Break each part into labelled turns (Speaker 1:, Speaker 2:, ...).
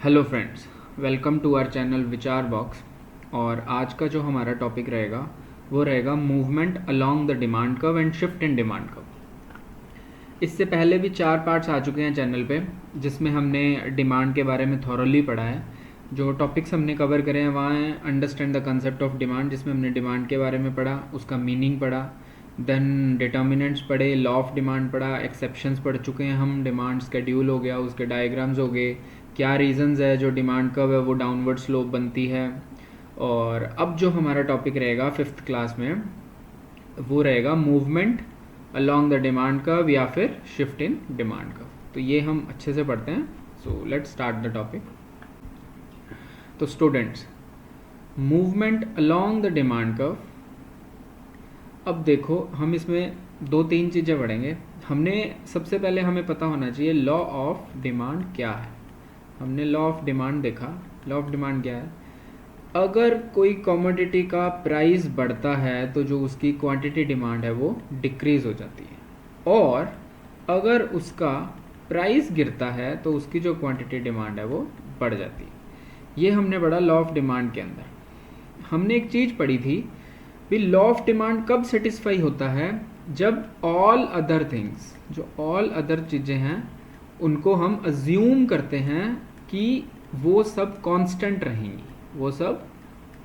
Speaker 1: Hello friends, welcome to our channel Vichar box. और आज का जो हमारा टॉपिक रहेगा वो रहेगा movement along the demand curve and shift in demand curve. इससे पहले भी 4 पार्ट्स आ चुके हैं चैनल पे, जिसमें हमने डिमांड के बारे में थॉरली पढ़ा है। जो टॉपिक्स हमने कवर करे हैं वहाँ हैं understand the concept of demand, जिसमें हमने डिमांड के बारे में पढ़ा, उसका मीनिंग पढ़ा, देन डिटर्मिनेंट्स पढ़े, लॉ ऑफ डिमांड पढ़ा, एक्सेप्शंस पढ़ चुके हैं हम, डिमांड स्केड्यूल हो गया, उसके डायग्राम्स हो गए, क्या रीजंस है जो डिमांड कर्व है वो डाउनवर्ड स्लोप बनती है। और अब जो हमारा टॉपिक रहेगा 5th क्लास में वो रहेगा movement along the demand curve या फिर शिफ्ट इन डिमांड कर्व। तो ये हम अच्छे से पढ़ते हैं। So let's start the topic. तो students, movement along the demand curve, अब देखो हम इसमें 2-3 चीज़ें पढ़ेंगे। हमने सबसे पहले हमें पता होना चाहिए लॉ ऑफ डिमांड क्या है। हमने लॉ ऑफ डिमांड देखा। लॉ ऑफ डिमांड क्या है? अगर कोई कमोडिटी का प्राइस बढ़ता है तो जो उसकी क्वांटिटी डिमांड है वो डिक्रीज हो जाती है, और अगर उसका प्राइस गिरता है तो उसकी जो क्वांटिटी डिमांड है वो बढ़ जाती है। ये हमने पढ़ा लॉ ऑफ डिमांड के अंदर। हमने एक चीज़ पढ़ी थी भी, लॉ ऑफ डिमांड कब सेटिस्फाई होता है? जब ऑल अदर थिंग्स, जो ऑल अदर चीज़ें हैं उनको हम अज्यूम करते हैं कि वो सब कांस्टेंट रहेंगी, वो सब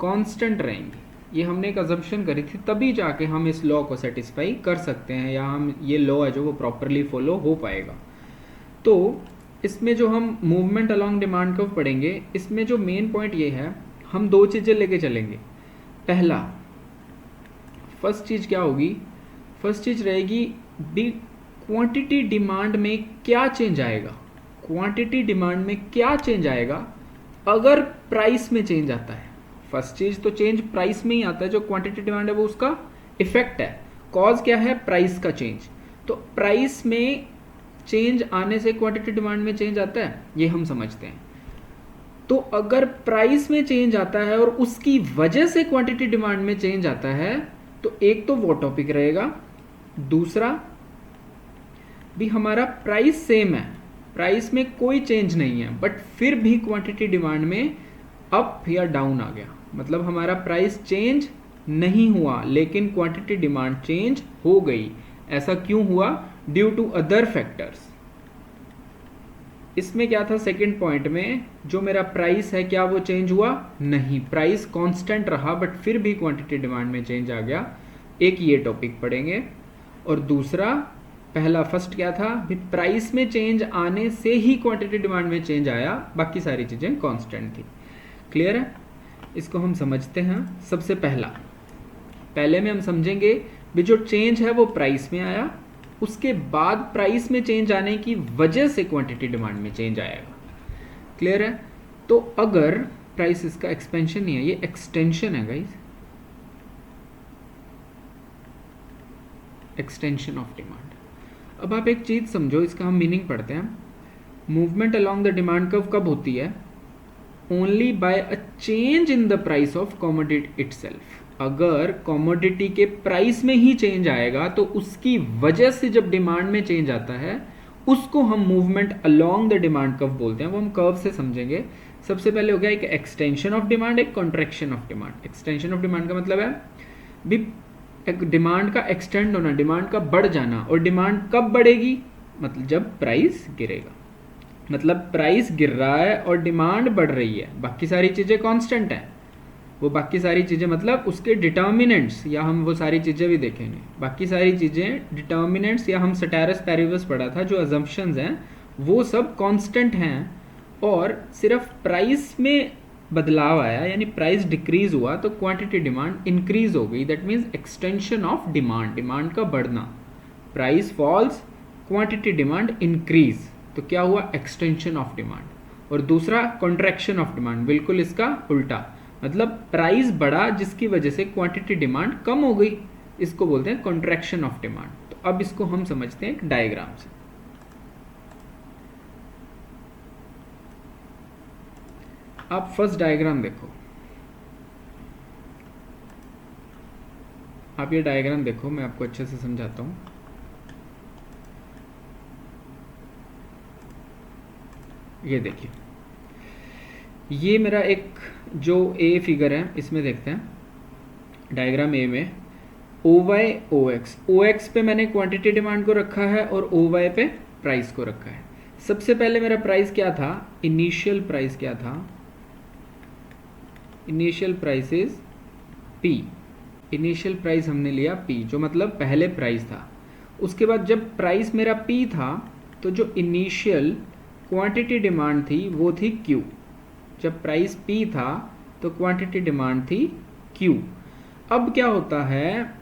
Speaker 1: कांस्टेंट रहेंगी। ये हमने एक अजम्पशन करी थी, तभी जाके हम इस लॉ को सेटिस्फाई कर सकते हैं, या हम ये लॉ है जो वो प्रॉपरली फॉलो हो पाएगा। तो इसमें जो हम मूवमेंट अलोंग डिमांड कर्व पढ़ेंगे, इसमें जो मेन पॉइंट ये है, हम 2 चीज़ें लेके चलेंगे। पहला, फर्स्ट चीज़ क्या होगी? फर्स्ट चीज़ रहेगी भी क्वांटिटी डिमांड में क्या चेंज आएगा। क्वांटिटी डिमांड में क्या चेंज आएगा अगर प्राइस में चेंज आता है। फर्स्ट चीज तो चेंज प्राइस में ही आता है, जो क्वांटिटी डिमांड है वो उसका इफेक्ट है। कॉज क्या है? प्राइस का चेंज। तो प्राइस में चेंज आने से क्वांटिटी डिमांड में चेंज आता है, ये हम समझते हैं। तो अगर प्राइस में चेंज आता है और उसकी वजह से क्वांटिटी डिमांड में चेंज आता है, तो एक तो वो टॉपिक रहेगा। दूसरा भी, हमारा प्राइस सेम है, प्राइस में कोई चेंज नहीं है, बट फिर भी क्वांटिटी डिमांड में अप या डाउन आ गया, मतलब हमारा प्राइस चेंज नहीं हुआ लेकिन क्वांटिटी डिमांड चेंज हो गई। ऐसा क्यों हुआ? Due to other factors. इसमें क्या था? सेकंड पॉइंट में जो मेरा प्राइस है, क्या वो चेंज हुआ? नहीं, प्राइस कांस्टेंट रहा, बट फिर भी क्वांटिटी डिमांड में चेंज आ गया। एक ये टॉपिक पढ़ेंगे। और दूसरा, पहला फर्स्ट क्या था? प्राइस में चेंज आने से ही क्वांटिटी डिमांड में चेंज आया, बाकी सारी चीजें कांस्टेंट थी। क्लियर है? इसको हम समझते हैं। सबसे पहले में हम समझेंगे भी जो चेंज है वो प्राइस में आया, उसके बाद प्राइस में चेंज आने की वजह से क्वांटिटी डिमांड में चेंज आएगा। क्लियर है? तो अगर प्राइस, इसका एक्सपेंशन नहीं है, ये एक्सटेंशन है गाइस, एक्सटेंशन ऑफ डिमांड। अब आप एक चीज समझो, इसका हम मीनिंग पढ़ते हैं। Movement along the demand curve कब होती है? Only by a change in the price of commodity itself. अगर कमोडिटी के प्राइस में ही चेंज आएगा तो उसकी वजह से जब डिमांड में चेंज आता है, उसको हम movement along the demand curve बोलते हैं। वो हम कर्व से समझेंगे। सबसे पहले हो गया एक एक्सटेंशन ऑफ डिमांड, एक contraction of demand. Extension of demand का मतलब है भी डिमांड का एक्सटेंड होना, डिमांड का बढ़ जाना। और डिमांड कब बढ़ेगी? मतलब जब प्राइस गिरेगा। मतलब प्राइस गिर रहा है और डिमांड बढ़ रही है, बाकी सारी चीजें कांस्टेंट हैं। वो बाकी सारी चीजें मतलब उसके डिटर्मिनेंट्स, या हम वो सारी चीजें भी देखेंगे। बाकी सारी चीजें डिटर्मिनेंट्स, या हम सेटेरिस पैरिवस पढ़ा था, जो अजम्पशंस हैं वो सब कांस्टेंट हैं। और सिर्फ प्राइस में बदलाव आया, यानी प्राइस डिक्रीज हुआ तो क्वांटिटी डिमांड इंक्रीज हो गई। That means extension of demand, demand का बढ़ना। Price falls, quantity demand increase, तो क्या हुआ? Extension of demand. और दूसरा कॉन्ट्रैक्शन ऑफ डिमांड, बिल्कुल इसका उल्टा, मतलब प्राइस बढ़ा जिसकी वजह से क्वांटिटी डिमांड कम हो गई, इसको बोलते हैं कॉन्ट्रैक्शन ऑफ डिमांड। तो अब इसको हम समझते हैं एक डायग्राम से। आप फर्स्ट डायग्राम देखो, आप ये डायग्राम देखो, मैं आपको अच्छे से समझाता हूं। ये देखिए, ये मेरा एक जो ए फिगर है इसमें देखते हैं, डायग्राम ए में ओ वाई ओ एक्स पे मैंने क्वांटिटी डिमांड को रखा है और ओ वाई पे प्राइस को रखा है। सबसे पहले मेरा प्राइस क्या था, इनिशियल प्राइस क्या था, initial price is P, initial price हमने लिया पी जो मतलब पहले प्राइस था। उसके बाद जब प्राइस मेरा पी था तो जो इनिशियल क्वांटिटी डिमांड थी वो थी क्यू। जब प्राइस पी था तो क्वांटिटी डिमांड थी क्यू। अब क्या होता है,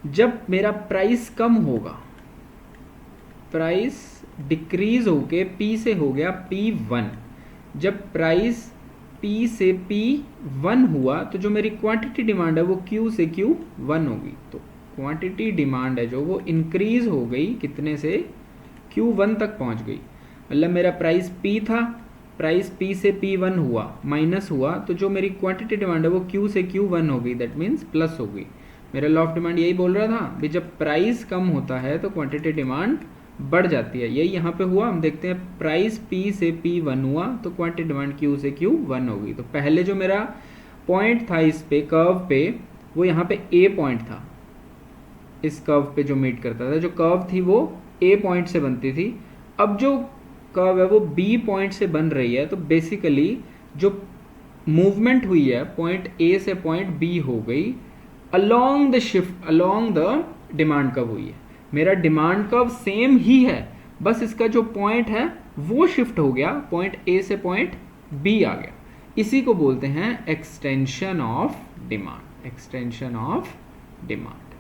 Speaker 1: जब मेरा प्राइस कम होगा, प्राइस डिक्रीज होके पी से हो गया P1, जब प्राइस P से P1 हुआ तो जो मेरी क्वांटिटी डिमांड है वो Q से Q1 होगी। तो क्वांटिटी डिमांड है जो वो इंक्रीज हो गई, कितने से, Q1 तक पहुंच गई। मतलब मेरा प्राइस P था, प्राइस P से P1 हुआ, माइनस हुआ, तो जो मेरी क्वांटिटी डिमांड है वो Q से Q1 हो गई, दैट मीन्स प्लस हो गई। मेरा लॉ ऑफ डिमांड यही बोल रहा था भी जब प्राइस कम होता है तो क्वांटिटी डिमांड बढ़ जाती है, यही यहाँ पे हुआ। हम देखते हैं प्राइस P से P1 हुआ तो क्वांटिटी डिमांड Q से Q1 होगी। तो पहले जो मेरा पॉइंट था इस पे कर्व पे, वो यहाँ पे A पॉइंट था, इस कर्व पे जो मीट करता था, जो कर्व थी वो A पॉइंट से बनती थी। अब जो कर्व है वो B पॉइंट से बन रही है, तो बेसिकली जो मूवमेंट हुई है पॉइंट A से पॉइंट B हो गई along the shift, along the demand curve हुई है। मेरा डिमांड कर्व सेम ही है, बस इसका जो पॉइंट है वो शिफ्ट हो गया, पॉइंट A से पॉइंट B आ गया। इसी को बोलते हैं extension of demand, extension of demand.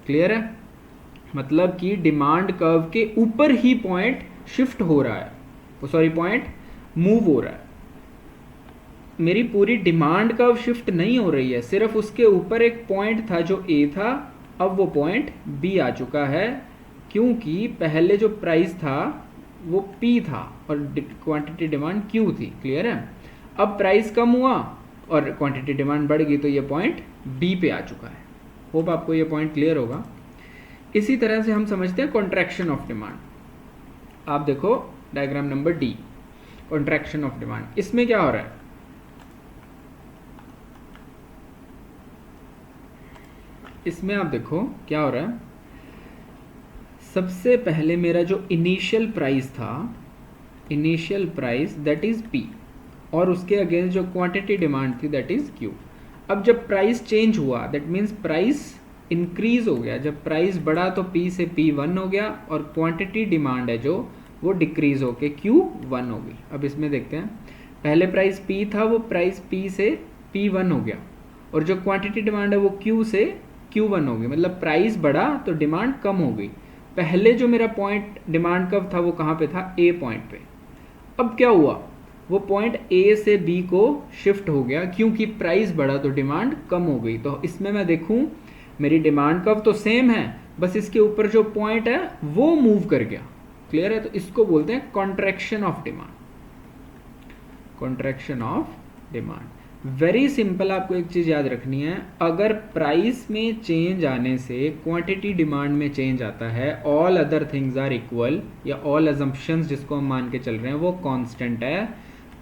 Speaker 1: Clear है, मतलब कि डिमांड कर्व के ऊपर ही पॉइंट शिफ्ट हो रहा है, सॉरी पॉइंट मूव हो रहा है। मेरी पूरी डिमांड कर्व शिफ्ट नहीं हो रही है, सिर्फ उसके ऊपर एक पॉइंट था जो A था, अब वो पॉइंट B आ चुका है, क्योंकि पहले जो प्राइस था वो P था और क्वांटिटी डिमांड Q थी। क्लियर है, अब प्राइस कम हुआ और क्वांटिटी डिमांड बढ़ गई तो ये पॉइंट B पे आ चुका है। होप आपको ये पॉइंट क्लियर होगा। इसी तरह से हम समझते हैं कॉन्ट्रैक्शन ऑफ डिमांड। आप देखो diagram number D, contraction of demand. इसमें क्या हो रहा है, इसमें आप देखो क्या हो रहा है। सबसे पहले मेरा जो इनिशियल प्राइस था, initial price that is P, और उसके अगेंस्ट जो क्वांटिटी डिमांड थी दैट इज Q। अब जब प्राइस चेंज हुआ दैट मीन्स प्राइस इंक्रीज हो गया, जब प्राइस बढ़ा तो P से P1 हो गया और क्वांटिटी डिमांड है जो वो डिक्रीज होके Q1 हो गई। अब इसमें देखते हैं, पहले प्राइस P था वो प्राइस P से P1 हो गया और जो क्वांटिटी डिमांड है वो Q से Q1 हो गई, मतलब प्राइस बढ़ा तो डिमांड कम हो गई। पहले जो मेरा पॉइंट डिमांड कब था वो कहाँ पे था, A पॉइंट पे। अब क्या हुआ, वो पॉइंट A से B को शिफ्ट हो गया, क्योंकि प्राइस बढ़ा तो डिमांड कम हो गई। तो इसमें मैं देखूं मेरी डिमांड कर्व तो सेम है, बस इसके ऊपर जो पॉइंट है वो मूव कर गया। क्लियर है, तो इसको बोलते हैं contraction of demand, contraction of demand. Very simple, आपको एक चीज याद रखनी है, अगर प्राइस में चेंज आने से क्वांटिटी डिमांड में चेंज आता है, all other things are equal, या ऑल अजम्पशंस जिसको हम मान के चल रहे हैं वो कांस्टेंट है,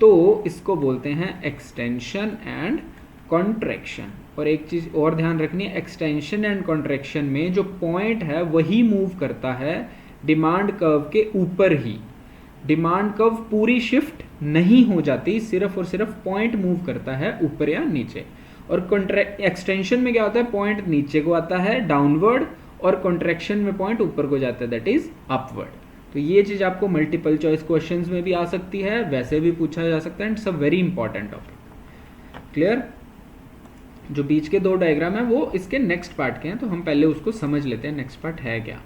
Speaker 1: तो इसको बोलते हैं एक्सटेंशन एंड कॉन्ट्रैक्शन। और एक चीज और ध्यान रखनी है, एक्सटेंशन एंड कॉन्ट्रैक्शन में जो पॉइंट है वही मूव करता है डिमांड कर्व के ऊपर ही। डिमांड कर्व पूरी शिफ्ट नहीं हो जाती, सिर्फ और सिर्फ पॉइंट मूव करता है ऊपर या नीचे। और एक्सटेंशन में क्या होता है, पॉइंट नीचे को आता है डाउनवर्ड, और कॉन्ट्रैक्शन में पॉइंट ऊपर को जाता है दैट इज अपवर्ड। तो ये चीज आपको मल्टीपल चॉइस क्वेश्चंस में भी आ सकती है, वैसे भी पूछा जा सकता है, and it's a very important topic. Clear, जो बीच के दो डायग्राम है वो इसके नेक्स्ट पार्ट के हैं, तो हम पहले उसको समझ लेते हैं नेक्स्ट पार्ट है क्या।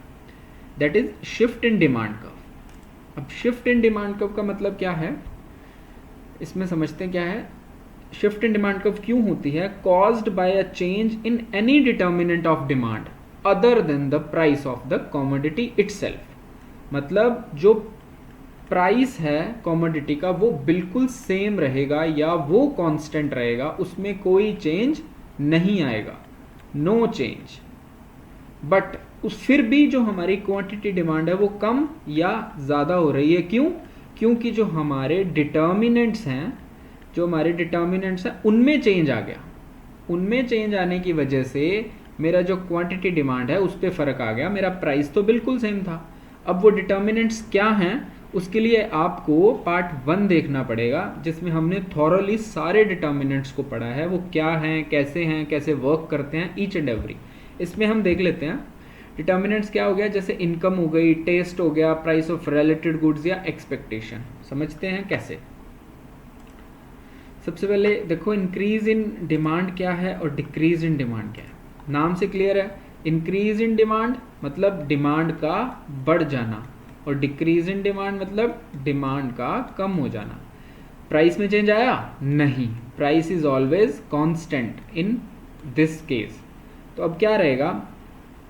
Speaker 1: That is shift in demand curve. अब शिफ्ट इन डिमांड कर्व का मतलब क्या है, इसमें समझते हैं क्या है। शिफ्ट इन डिमांड कर्व क्यों होती है, caused by a change in any determinant of demand other than the price of the commodity itself. मतलब जो प्राइस है कमोडिटी का वो बिल्कुल सेम रहेगा या वो कांस्टेंट रहेगा, उसमें कोई चेंज नहीं आएगा, नो चेंज। बट फिर भी जो हमारी क्वांटिटी डिमांड है वो कम या ज़्यादा हो रही है, क्यों, क्योंकि जो हमारे डिटर्मिनेंट्स हैं जो हमारे डिटर्मिनेंट्स हैं उनमें चेंज आ गया, उनमें चेंज आने की वजह से मेरा जो क्वांटिटी डिमांड है उस पर फ़र्क आ गया, मेरा प्राइस तो बिल्कुल सेम था। अब वो डिटर्मिनेंट्स क्या हैं उसके लिए आपको पार्ट 1 देखना पड़ेगा, जिसमें हमने थॉरली सारे डिटर्मिनेंट्स को पढ़ा है, वो क्या हैं, कैसे वर्क करते हैं, ईच एंड एवरी। इसमें हम देख लेते हैं डिटर्मिनेंट्स क्या हो गया, जैसे इनकम हो गई, टेस्ट हो गया, प्राइस ऑफ रिलेटेड गुड्स या एक्सपेक्टेशन। समझते हैं कैसे। सबसे पहले देखो इंक्रीज इन डिमांड क्या है और डिक्रीज इन डिमांड क्या है। नाम से क्लियर है, इंक्रीज इन डिमांड मतलब डिमांड का बढ़ जाना, और डिक्रीज इन डिमांड मतलब डिमांड का कम हो जाना। प्राइस में चेंज आया? नहीं, price is always constant in this case. तो अब क्या रहेगा,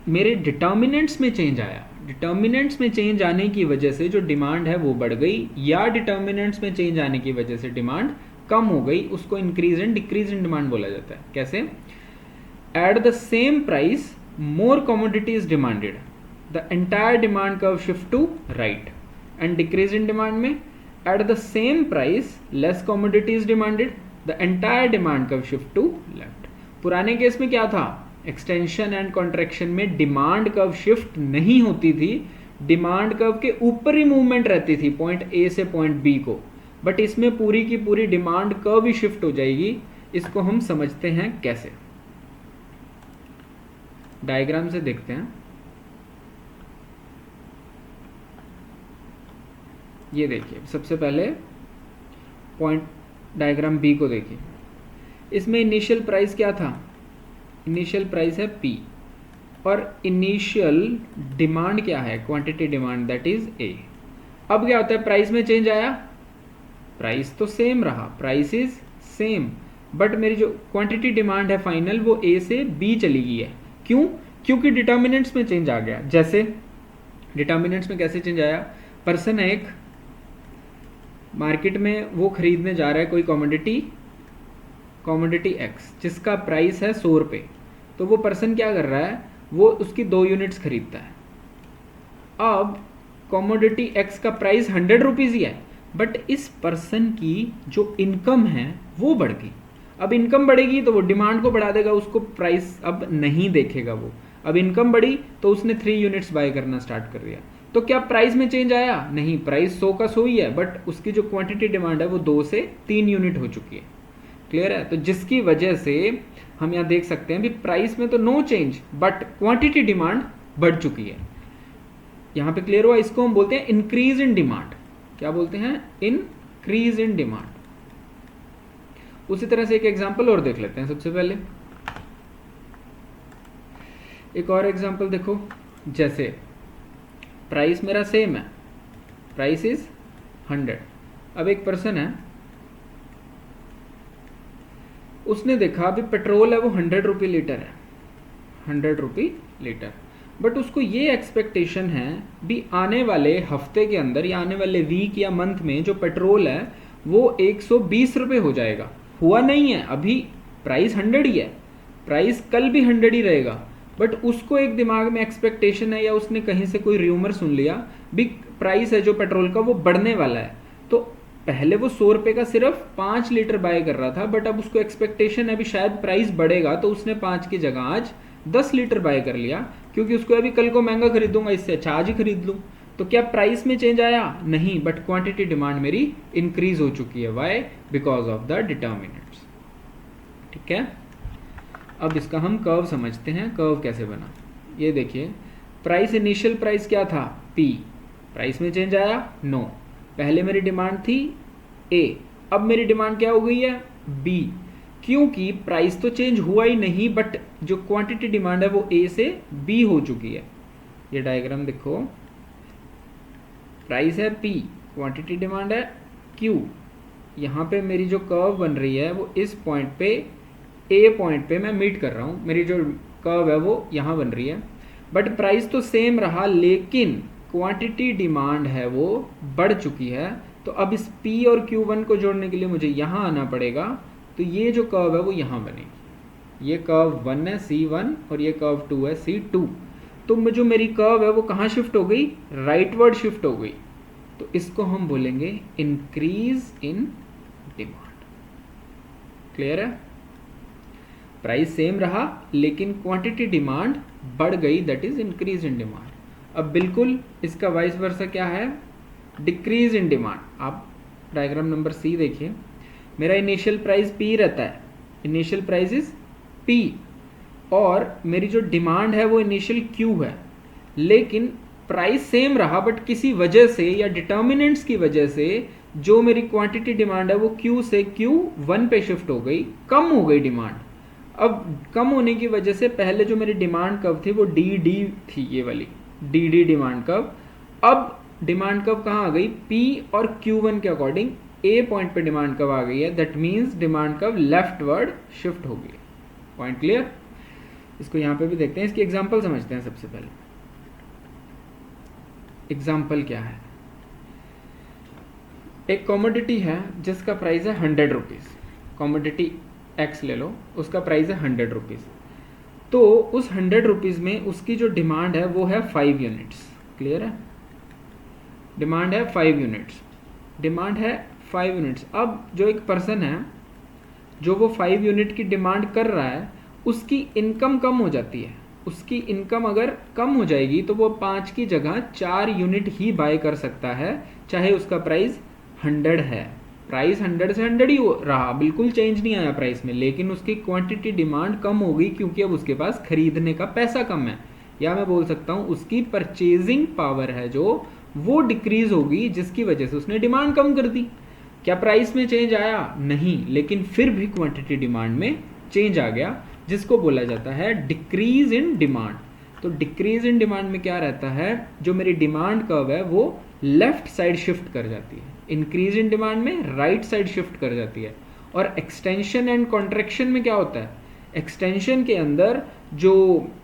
Speaker 1: मेरे डिटर्मिनेंट्स में चेंज आया, डिटर्मिनेंट्स में चेंज आने की वजह से जो डिमांड है वो बढ़ गई, या डिटर्मिनेंट्स में चेंज आने की वजह से डिमांड कम हो गई, उसको increase and decrease in demand बोला जाता है। कैसे? At the same price more commodity is demanded, the entire demand curve shift to right. And decrease in demand में at the same price less commodity is demanded, the entire demand curve shift to left. पुराने case में क्या था, extension and contraction में demand curve shift नहीं होती थी, demand curve के ऊपर ही मूवमेंट रहती थी पॉइंट ए से पॉइंट बी को, बट इसमें पूरी की पूरी डिमांड कर्व ही शिफ्ट हो जाएगी। इसको हम समझते हैं कैसे, डायग्राम से देखते हैं। ये देखिए, सबसे पहले पॉइंट डायग्राम बी को देखिए, इसमें इनिशियल प्राइस क्या था, इनिशियल प्राइस है P, और इनिशियल डिमांड क्या है, quantity demand that is A। अब क्या होता है, प्राइस में चेंज आया, प्राइस तो सेम रहा, प्राइस इज सेम, बट मेरी जो क्वांटिटी डिमांड है फाइनल वो A से B चली गई है। क्यों? क्योंकि डिटर्मिनेंट्स में चेंज आ गया। जैसे डिटर्मिनेंट्स में कैसे चेंज आया, पर्सन है एक, मार्केट में वो खरीदने जा रहा है कोई कॉमोडिटी X जिसका प्राइस है 100 रुपये, तो वो पर्सन क्या कर रहा है, वो उसकी 2 यूनिट्स खरीदता है। अब कॉमोडिटी X का प्राइस 100 रुपीज़ ही है, बट इस पर्सन की जो इनकम है वो बढ़ गई। अब इनकम बढ़ेगी तो वो डिमांड को बढ़ा देगा, उसको प्राइस अब नहीं देखेगा वो। अब इनकम बढ़ी तो उसने 3 यूनिट्स बाय करना स्टार्ट कर दिया। तो क्या प्राइस में चेंज आया? नहीं, प्राइस 100 का 100 ही है, बट उसकी जो क्वांटिटी डिमांड है वो 2 से 3 यूनिट हो चुकी है। क्लियर है? तो जिसकी वजह से हम यहाँ देख सकते हैं भी प्राइस में तो no change, but quantity demand बढ़ चुकी है। यहाँ पे क्लियर हुआ? इसको हम बोलते हैं इंक्रीज इन डिमांड। क्या बोलते हैं? Increase in demand. उसी तरह से एक एग्जांपल और देख लेते हैं। सबसे पहले एक और एग्जांपल देखो, जैसे प्राइस मेरा सेम है, प्राइस इज 100। अब एक पर्सन है, उसने देखा अभी पेट्रोल है वो 100 रुपये लीटर है, 100 रुपये लीटर, बट उसको ये एक्सपेक्टेशन है भी आने वाले हफ्ते के अंदर या आने वाले वीक या मंथ में जो पेट्रोल है वो 120 रुपये हो जाएगा। हुआ नहीं है, अभी प्राइस 100 ही है, प्राइस कल भी 100 ही रहेगा, बट उसको एक दिमाग में एक्सपेक्टेशन है या उसने कहीं से कोई र्यूमर सुन लिया भी प्राइस है जो पेट्रोल का वो बढ़ने वाला है। तो पहले वो 100 रुपये का सिर्फ 5 लीटर बाय कर रहा था, बट अब उसको एक्सपेक्टेशन है भी शायद प्राइस बढ़ेगा, तो उसने 5 की जगह आज 10 लीटर बाय कर लिया, क्योंकि उसको अभी कल को महंगा खरीदूंगा, इससे अच्छा आज ही खरीद लूँ। तो क्या प्राइस में चेंज आया? नहीं, बट क्वांटिटी डिमांड मेरी इंक्रीज हो चुकी है। Why? Because of the determinants. ठीक है, अब इसका हम कर्व समझते हैं। कर्व कैसे बना, ये देखिए, प्राइस इनिशियल प्राइस क्या था? P। प्राइस में चेंज आया? नो। पहले मेरी डिमांड थी A, अब मेरी डिमांड क्या हो गई है? B, क्योंकि प्राइस तो चेंज हुआ ही नहीं, बट जो क्वांटिटी डिमांड है वो A से B हो चुकी है। ये डायग्राम देखो, प्राइस है P, क्वांटिटी डिमांड है Q। यहाँ पे मेरी जो कर्व बन रही है वो इस पॉइंट पे, A पॉइंट पे मैं मीट कर रहा हूँ, मेरी जो कर्व है वो यहाँ बन रही है, बट प्राइस तो सेम रहा, लेकिन क्वांटिटी डिमांड है वो बढ़ चुकी है। तो अब इस P और Q1 को जोड़ने के लिए मुझे यहाँ आना पड़ेगा, तो ये जो कर्व है वो यहाँ बनेगी। ये कर्व 1 है C1 और ये कर्व 2 है C2। तो जो मेरी कर्व है वो कहाँ शिफ्ट हो गई? राइटवर्ड शिफ्ट हो गई। तो इसको हम बोलेंगे इंक्रीज इन डिमांड। क्लियर है? प्राइस सेम रहा लेकिन क्वांटिटी डिमांड बढ़ गई, that is increase in demand. अब बिल्कुल इसका वाइस वर्सा क्या है, डिक्रीज इन डिमांड। आप डायग्राम नंबर सी देखिए, मेरा इनिशियल प्राइस P रहता है, इनिशियल प्राइस इज P, और मेरी जो डिमांड है वो इनिशियल Q है, लेकिन प्राइस सेम रहा बट किसी वजह से या डिटर्मिनेंट्स की वजह से जो मेरी क्वांटिटी डिमांड है वो Q से Q1 पे शिफ्ट हो गई, कम हो गई डिमांड। अब कम होने की वजह से पहले जो मेरी डिमांड कर्व थी वो DD थी, ये वाली DD डिमांड कर्व, अब डिमांड कर्व कहाँ आ गई, P और Q1 के अकॉर्डिंग A पॉइंट पे डिमांड कर्व आ गई है, that means demand curve leftward shift हो गई। Point clear? इसको यहाँ पे भी देखते हैं, इसकी एग्जाम्पल समझते हैं। सबसे पहले एग्जाम्पल क्या है, एक कॉमोडिटी है जिसका प्राइस है 100 रुपीज़, कॉमोडिटी X ले लो, उसका प्राइस है 100 रुपीज़। तो उस 100 रुपीज़ में उसकी जो डिमांड है वो है 5 यूनिट्स। क्लियर है? डिमांड है 5 यूनिट्स, डिमांड है 5 यूनिट्स। अब जो एक पर्सन है जो वो 5 यूनिट की डिमांड कर रहा है, उसकी इनकम कम हो जाती है। उसकी इनकम अगर कम हो जाएगी तो वो 5 की जगह 4 यूनिट ही बाय कर सकता है, चाहे उसका प्राइस 100 है। प्राइस 100 से 100 ही रहा, बिल्कुल चेंज नहीं आया प्राइस में, लेकिन उसकी क्वांटिटी डिमांड कम हो गई क्योंकि अब उसके पास खरीदने का पैसा कम है, या मैं बोल सकता हूँ उसकी परचेजिंग पावर है जो वो डिक्रीज होगी, जिसकी वजह से उसने डिमांड कम कर दी। क्या प्राइस में चेंज आया? नहीं, लेकिन फिर भी क्वांटिटी डिमांड में चेंज आ गया, जिसको बोला जाता है डिक्रीज इन डिमांड। तो डिक्रीज इन डिमांड में क्या रहता है, जो मेरी डिमांड कर्व है वो लेफ्ट साइड शिफ्ट कर जाती है, इंक्रीज इन डिमांड में राइट साइड शिफ्ट कर जाती है। और एक्सटेंशन एंड कॉन्ट्रैक्शन में क्या होता है, एक्सटेंशन के अंदर जो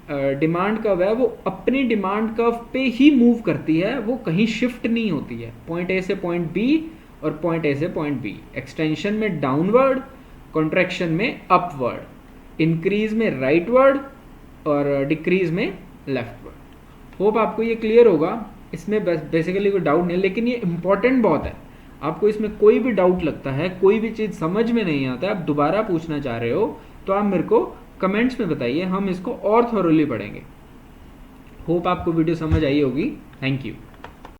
Speaker 1: डिमांड कर्व है वो अपनी डिमांड कर्व पे ही मूव करती है, वो कहीं शिफ्ट नहीं होती है, पॉइंट ए से पॉइंट बी और पॉइंट ए से पॉइंट बी। एक्सटेंशन में डाउनवर्ड, कॉन्ट्रैक्शन में अपवर्ड, इंक्रीज में राइटवर्ड और डिक्रीज में लेफ्टवर्ड। होप आपको ये क्लियर होगा। इसमें बेसिकली कोई डाउट नहीं, लेकिन ये इंपॉर्टेंट बहुत है। आपको इसमें कोई भी डाउट लगता है, कोई भी चीज़ समझ में नहीं आता है, आप दोबारा पूछना चाह रहे हो तो आप मेरे को कमेंट्स में बताइए, हम इसको और थोरोली पढ़ेंगे। होप आपको वीडियो समझ आई होगी। Thank you.